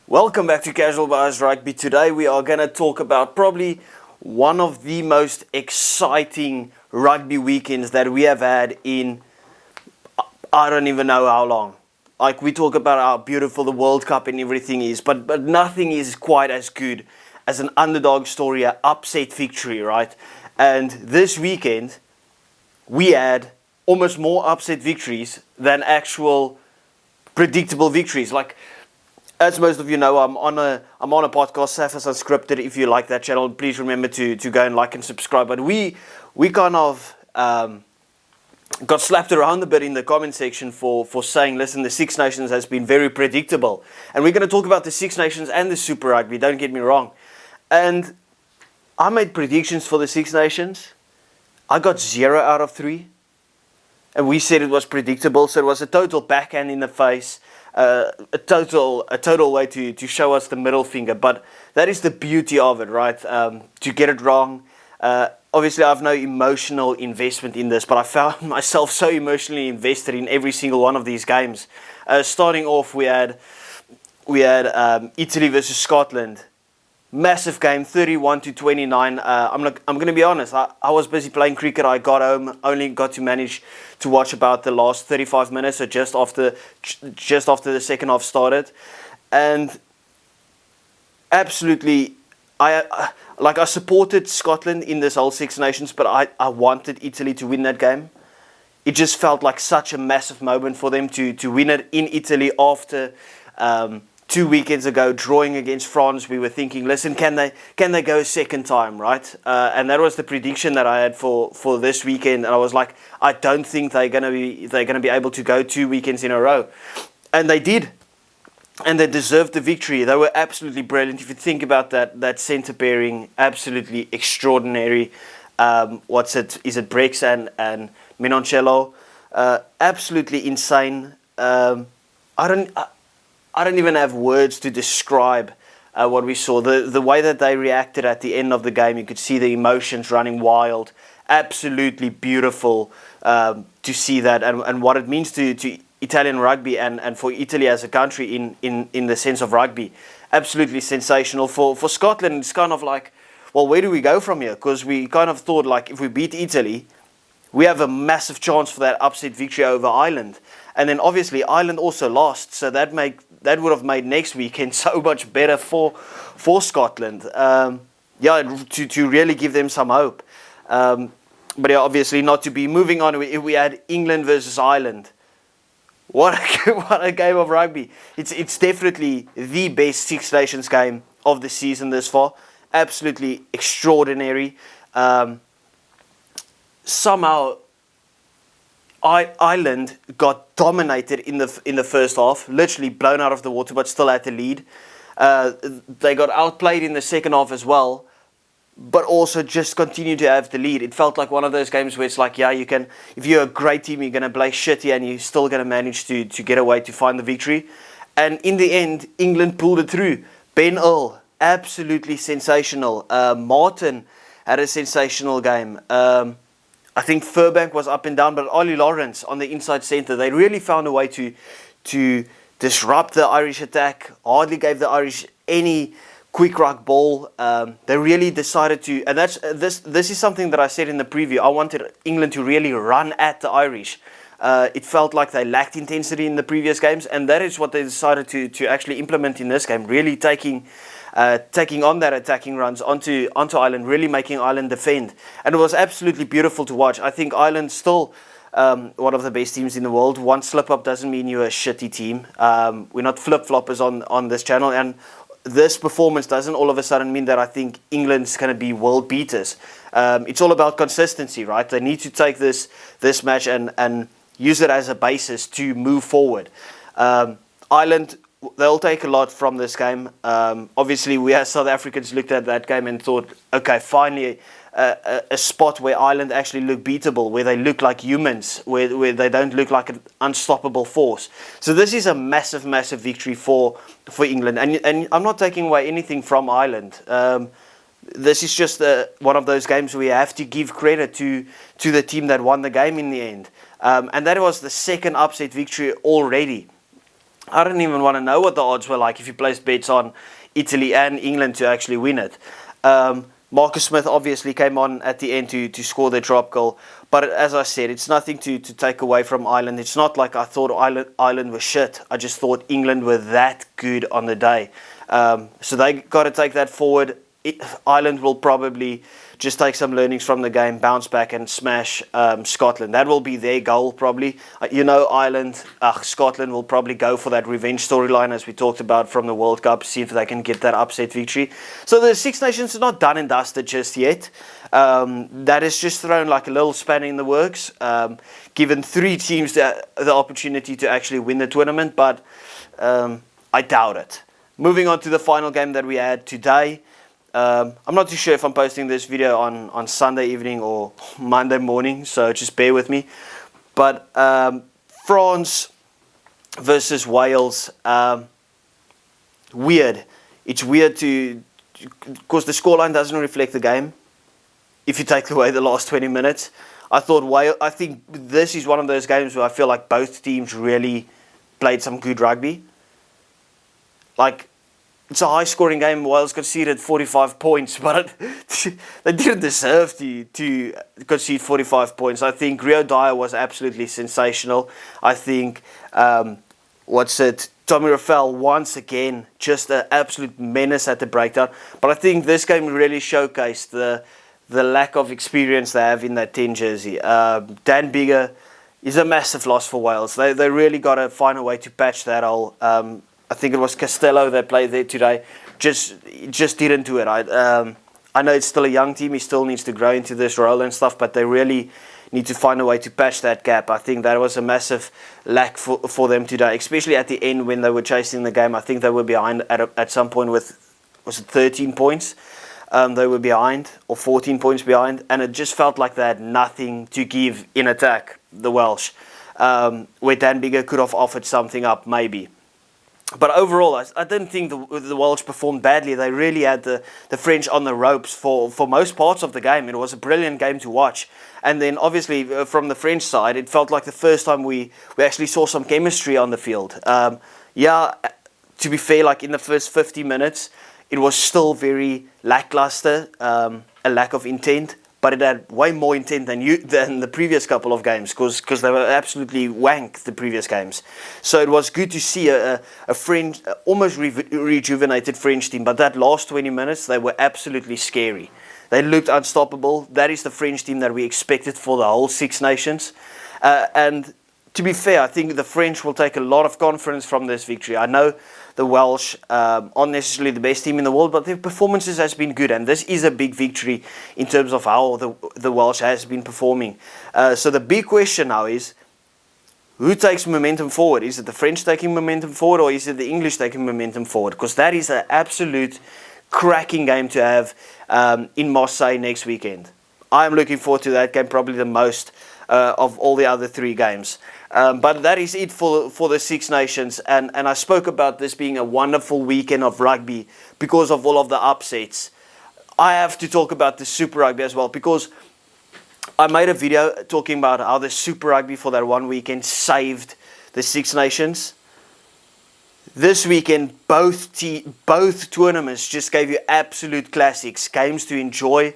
Welcome back to CasualBiasRugby. Today we are going to talk about probably one of the most exciting rugby weekends that we have had in, I don't even know how long. Like, we talk about how beautiful the World Cup and everything is, but nothing is quite as good as an underdog story, an upset victory, right? And this weekend, we had almost more upset victories than actual predictable victories. Like, as most of you know, I'm on a podcast, Safas Unscripted. If you like that channel, please remember to go and like and subscribe. But we kind of got slapped around a bit in the comment section for saying, listen, the Six Nations has been very predictable. And we're going to talk about the Six Nations and the Super Rugby, don't get me wrong. And I made predictions for the Six Nations. I got 0 out of 3. And we said it was predictable, so it was a total backhand in the face. A total way to show us the middle finger, but that is the beauty of it, right? To get it wrong. Obviously, I have no emotional investment in this, but I found myself so emotionally invested in every single one of these games. Starting off, we had Italy versus Scotland. Massive game, 31-29. I'm going to be honest. I was busy playing cricket. I got home, only got to manage to watch about the last 35 minutes, so just after the second half started, and absolutely, I supported Scotland in this whole Six Nations, but I wanted Italy to win that game. It just felt like such a massive moment for them to win it in Italy after. 2 weekends ago, drawing against France, we were thinking, listen, can they go a second time, right? And that was the prediction that I had for this weekend. And I was like, I don't think they're gonna be able to go 2 weekends in a row, and they did, and they deserved the victory. They were absolutely brilliant. If you think about that centre pairing, absolutely extraordinary. Is it Brex and Mendham? Absolutely insane. I don't even have words to describe what we saw. The way that they reacted at the end of the game, you could see the emotions running wild. Absolutely beautiful to see that, and what it means to Italian rugby and for Italy as a country in the sense of rugby. Absolutely sensational. For Scotland, it's kind of like, well, where do we go from here? Because we kind of thought, like, if we beat Italy, we have a massive chance for that upset victory over Ireland. And then obviously Ireland also lost, so that would have made next weekend so much better for Scotland. To really give them some hope. But yeah, obviously not to be. Moving on, we had England versus Ireland. What a game of rugby. It's definitely the best Six Nations game of the season this far. Absolutely extraordinary. Somehow Ireland got dominated in the first half, literally blown out of the water, but still had the lead. They got outplayed in the second half as well, but also just continued to have the lead. It felt like one of those games where it's like, yeah, you can, if you're a great team, you're going to play shitty and you're still going to manage to get away to find the victory. And in the end, England pulled it through. Ben Earl, absolutely sensational. Martin had a sensational game. I think Furbank was up and down, but Ollie Lawrence on the inside centre, they really found a way to disrupt the Irish attack. Hardly gave the Irish any quick ruck ball. They really decided to, and this is something that I said in the preview. I wanted England to really run at the Irish. It felt like they lacked intensity in the previous games, and that is what they decided to actually implement in this game. Really taking on that attacking runs onto Ireland, really making Ireland defend. And it was absolutely beautiful to watch. I think Ireland's still one of the best teams in the world. One slip-up doesn't mean you're a shitty team. We're not flip-floppers on this channel. And this performance doesn't all of a sudden mean that I think England's going to be world beaters. It's all about consistency, right? They need to take this match and use it as a basis to move forward. Ireland, they'll take a lot from this game. Obviously, we as South Africans looked at that game and thought, okay, finally a spot where Ireland actually look beatable, where they look like humans, where they don't look like an unstoppable force. So this is a massive, massive victory for England. And I'm not taking away anything from Ireland. this is just one of those games where you have to give credit to the team that won the game in the end. And that was the second upset victory already. I don't even want to know what the odds were like if you placed bets on Italy and England to actually win it. Marcus Smith obviously came on at the end to score the drop goal. But as I said, it's nothing to take away from Ireland. It's not like I thought Ireland was shit. I just thought England were that good on the day. So they got to take that forward. Ireland will probably just take some learnings from the game, bounce back and smash Scotland. That will be their goal probably. Scotland will probably go for that revenge storyline as we talked about from the World Cup, see if they can get that upset victory. So the Six Nations is not done and dusted just yet. That is just thrown like a little spanner in the works, given 3 teams the opportunity to actually win the tournament, but I doubt it. Moving on to the final game that we had today. I'm not too sure if I'm posting this video on Sunday evening or Monday morning, so just bear with me. But France versus Wales, weird. It's weird because the scoreline doesn't reflect the game. If you take away the last 20 minutes, I think this is one of those games where I feel like both teams really played some good rugby. Like, it's a high-scoring game. Wales conceded 45 points, but they didn't deserve to concede 45 points. I think Rio Dyer was absolutely sensational. I think, Tommy Rafael once again, just an absolute menace at the breakdown. But I think this game really showcased the lack of experience they have in that 10 jersey. Dan Biggar is a massive loss for Wales. They really got to find a way to patch that hole. I think it was Costello that played there today. Just didn't do it. I know it's still a young team. He still needs to grow into this role and stuff, but they really need to find a way to patch that gap. I think that was a massive lack for them today, especially at the end when they were chasing the game. I think they were behind at some point with, was it 13 points? They were behind, or 14 points behind, and it just felt like they had nothing to give in attack, the Welsh, where Dan Biggar could have offered something up, maybe. But overall, I didn't think the Welsh performed badly. They really had the French on the ropes for most parts of the game. It was a brilliant game to watch. And then obviously from the French side, it felt like the first time we actually saw some chemistry on the field. To be fair, like in the first 50 minutes, it was still very lackluster, a lack of intent. But it had way more intent than the previous couple of games because they were absolutely wank the previous games. So it was good to see a French, almost rejuvenated French team. But that last 20 minutes, they were absolutely scary. They looked unstoppable. That is the French team that we expected for the whole Six Nations. And to be fair, I think the French will take a lot of confidence from this victory. I know the Welsh aren't necessarily the best team in the world, but their performances has been good, and this is a big victory in terms of how the Welsh has been performing. So the big question now is, who takes momentum forward? Is it the French taking momentum forward, or is it the English taking momentum forward? Because that is an absolute cracking game to have in Marseille next weekend. I'm looking forward to that game probably the most of all the other 3 games. But that is it for the Six Nations, and I spoke about this being a wonderful weekend of rugby because of all of the upsets. I have to talk about the Super Rugby as well, because I made a video talking about how the Super Rugby for that one weekend saved the Six Nations. This weekend, both tournaments just gave you absolute classics, games to enjoy.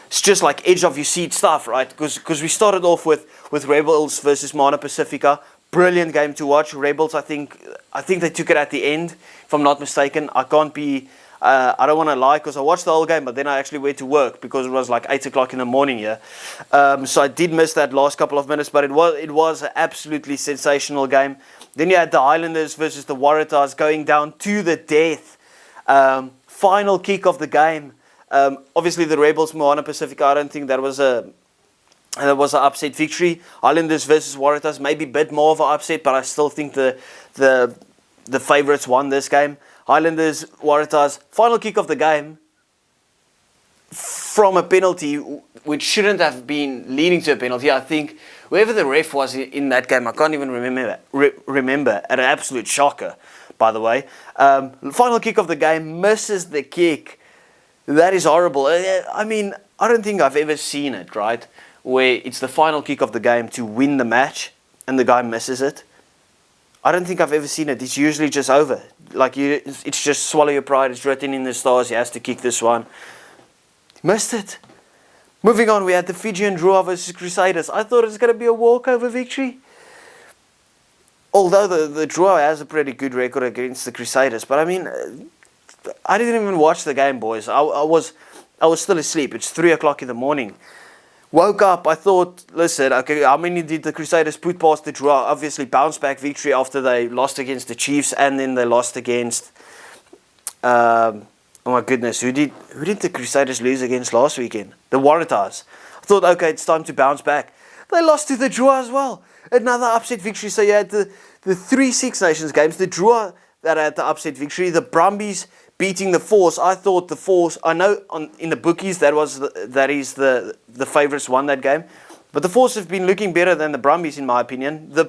It's just like edge of your seat stuff, right? Because we started off with Rebels versus Mana Pacifica. Brilliant game to watch. Rebels, I think they took it at the end, if I'm not mistaken. I don't want to lie because I watched the whole game, but then I actually went to work because it was like 8 o'clock in the morning here. So I did miss that last couple of minutes, but it was an absolutely sensational game. Then you had the Highlanders versus the Waratahs going down to the death. Final kick of the game. Obviously the Rebels, Moana Pacifica, I don't think that was an upset victory. Highlanders versus Waratahs, maybe a bit more of an upset, but I still think the favourites won this game. Highlanders, Waratahs, final kick of the game from a penalty which shouldn't have been leading to a penalty. I think whoever the ref was in that game, I can't even remember, an absolute shocker. by the way. Final kick of the game, misses the kick. That is horrible. I mean, I don't think I've ever seen it, right? Where it's the final kick of the game to win the match and the guy misses it. I don't think I've ever seen it. It's usually just over. Like, it's just swallow your pride. It's written in the stars. He has to kick this one. Missed it. Moving on, we had the Fijian draw versus Crusaders. I thought it was going to be a walkover victory. Although the draw has a pretty good record against the Crusaders. But I mean, I didn't even watch the game, boys. I was still asleep. It's 3 o'clock in the morning. Woke up, I thought, listen, okay, how many did the Crusaders put past the draw? Obviously, bounce back victory after they lost against the Chiefs, and then they lost against, oh my goodness, who did the Crusaders lose against last weekend? The Waratahs. I thought, okay, it's time to bounce back. They lost to the draw as well. Another upset victory. So you had the 3 Six Nations games, the draw that had the upset victory, the Brumbies beating the Force. I thought the Force, I know in the bookies that is the favourites won that game, but the Force have been looking better than the Brumbies in my opinion. The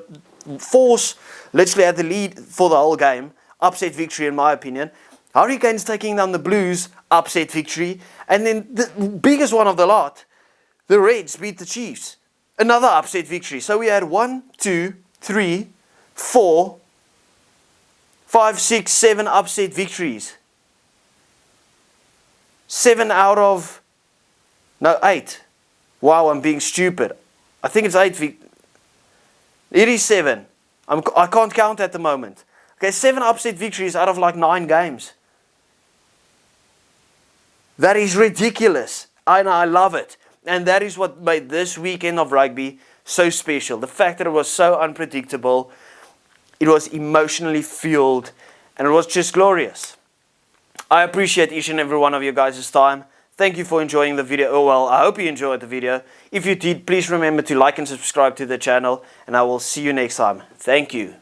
Force literally had the lead for the whole game, upset victory in my opinion. Hurricanes taking down the Blues, upset victory, and then the biggest one of the lot, the Reds beat the Chiefs, another upset victory. So we had 1, 2, 3, 4, 5, 6, 7 upset victories. 7 out of, no, 8. Wow, I'm being stupid. I think it's 8. It is 7. I can't count at the moment. Okay, 7 upset victories out of like 9 games. That is ridiculous. And I love it. And that is what made this weekend of rugby so special. The fact that it was so unpredictable. It was emotionally fueled. And it was just glorious. I appreciate each and every one of you guys' time. Thank you for enjoying the video. Oh well, I hope you enjoyed the video. If you did, please remember to like and subscribe to the channel. And I will see you next time. Thank you.